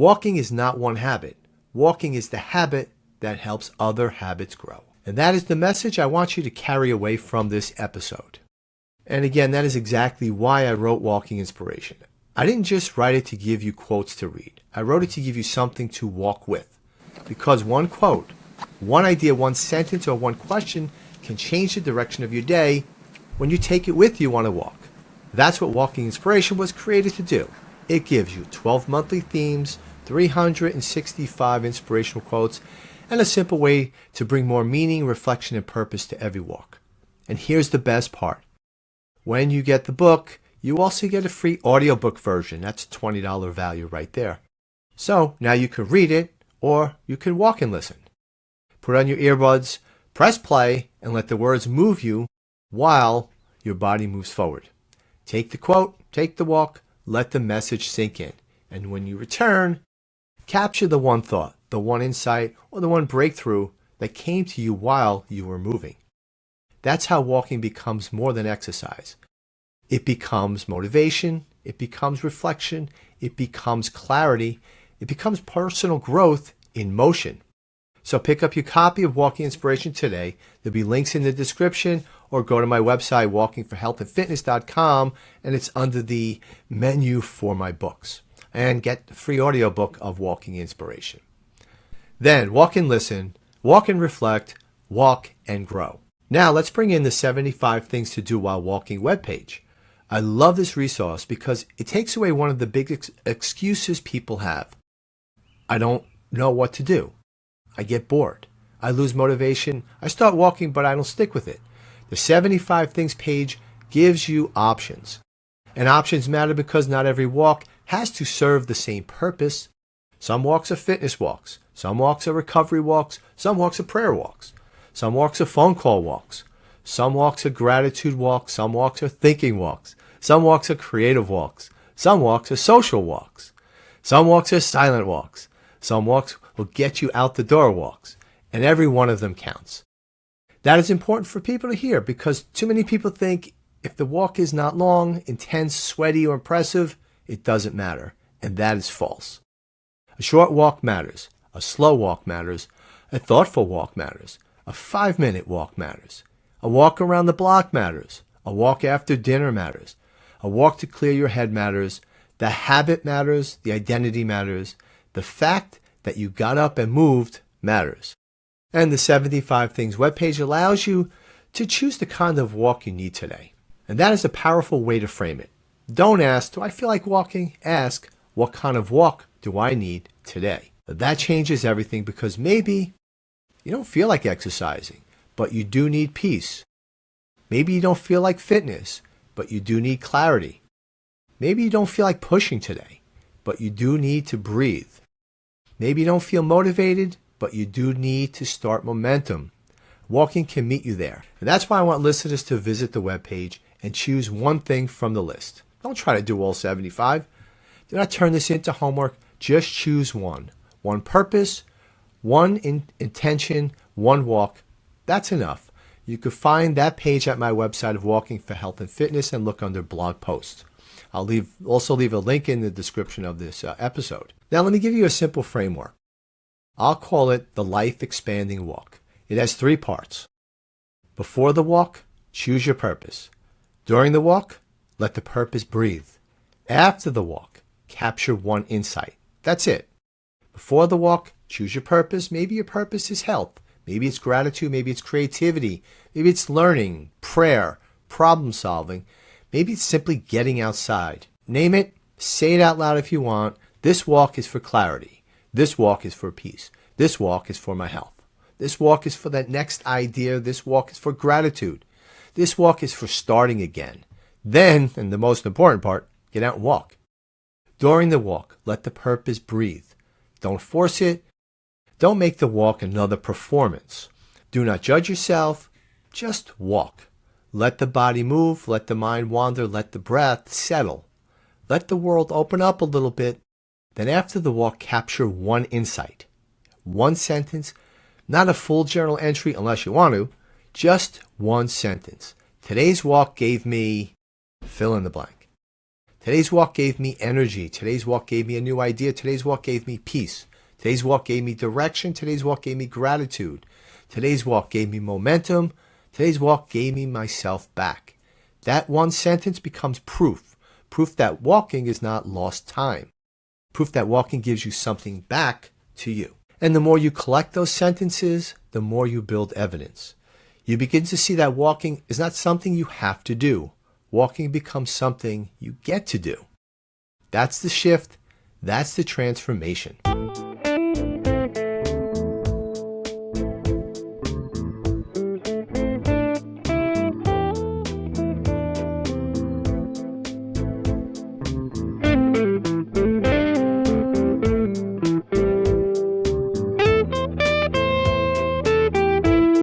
Walking is not one habit. Walking is the habit that helps other habits grow. And that is the message I want you to carry away from this episode. And again, that is exactly why I wrote Walking Inspiration. I didn't just write it to give you quotes to read. I wrote it to give you something to walk with. Because one quote, one idea, one sentence, or one question can change the direction of your day when you take it with you on a walk. That's what Walking Inspiration was created to do. It gives you 12 monthly themes, 365 inspirational quotes, and a simple way to bring more meaning, reflection, and purpose to every walk. And here's the best part. When you get the book, you also get a free audiobook version. That's a $20 value right there. So now you can read it, or you can walk and listen. Put on your earbuds, press play, and let the words move you while your body moves forward. Take the quote, take the walk, let the message sink in. And when you return, capture the one thought, the one insight, or the one breakthrough that came to you while you were moving. That's how walking becomes more than exercise. It becomes motivation, it becomes reflection, it becomes clarity, it becomes personal growth in motion. So pick up your copy of Walking Inspiration today. There'll be links in the description, or go to my website, walkingforhealthandfitness.com, and it's under the menu for my books. And get the free audiobook of Walking Inspiration. Then walk and listen, walk and reflect, walk and grow. Now let's bring in the 75 things to do while walking webpage. I love this resource because it takes away one of the big excuses people have. I don't know what to do. I get bored. I lose motivation. I start walking, but I don't stick with it. The 75 things page gives you options. And options matter because not every walk has to serve the same purpose. Some walks are fitness walks. Some walks are recovery walks. Some walks are prayer walks. Some walks are phone call walks. Some walks are gratitude walks. Some walks are thinking walks. Some walks are creative walks. Some walks are social walks. Some walks are silent walks. Some walks will get you out the door walks. And every one of them counts. That is important for people to hear because too many people think if the walk is not long, intense, sweaty, or impressive, it doesn't matter. And that is false. A short walk matters. A slow walk matters. A thoughtful walk matters. A 5-minute walk matters. A walk around the block matters. A walk after dinner matters. A walk to clear your head matters. The habit matters. The identity matters. The fact that you got up and moved matters. And the 75 Things webpage allows you to choose the kind of walk you need today. And that is a powerful way to frame it. Don't ask, do I feel like walking? Ask, what kind of walk do I need today? That changes everything because maybe you don't feel like exercising, but you do need peace. Maybe you don't feel like fitness, but you do need clarity. Maybe you don't feel like pushing today, but you do need to breathe. Maybe you don't feel motivated, but you do need to start momentum. Walking can meet you there. And that's why I want listeners to visit the webpage and choose one thing from the list. Don't try to do all 75. Do not turn this into homework. Just choose one. One purpose, one intention, one walk. That's enough. You can find that page at my website of Walking for Health and Fitness and look under blog posts. I'll also leave a link in the description of this episode. Now let me give you a simple framework. I'll call it the Life Expanding Walk. It has 3 parts. Before the walk, choose your purpose. During the walk, let the purpose breathe. After the walk, capture one insight. That's it. Before the walk, choose your purpose. Maybe your purpose is health. Maybe it's gratitude. Maybe it's creativity. Maybe it's learning, prayer, problem solving. Maybe it's simply getting outside. Name it. Say it out loud if you want. This walk is for clarity. This walk is for peace. This walk is for my health. This walk is for that next idea. This walk is for gratitude. This walk is for starting again. Then, and the most important part, get out and walk. During the walk, let the purpose breathe. Don't force it. Don't make the walk another performance. Do not judge yourself. Just walk. Let the body move. Let the mind wander. Let the breath settle. Let the world open up a little bit. Then after the walk, capture one insight. One sentence. Not a full journal entry unless you want to. Just one sentence. Today's walk gave me fill in the blank. Today's walk gave me energy. Today's walk gave me a new idea. Today's walk gave me peace. Today's walk gave me direction. Today's walk gave me gratitude. Today's walk gave me momentum. Today's walk gave me myself back. That one sentence becomes proof. Proof that walking is not lost time. Proof that walking gives you something back to you. And the more you collect those sentences, the more you build evidence. You begin to see that walking is not something you have to do. Walking becomes something you get to do. That's the shift. That's the transformation.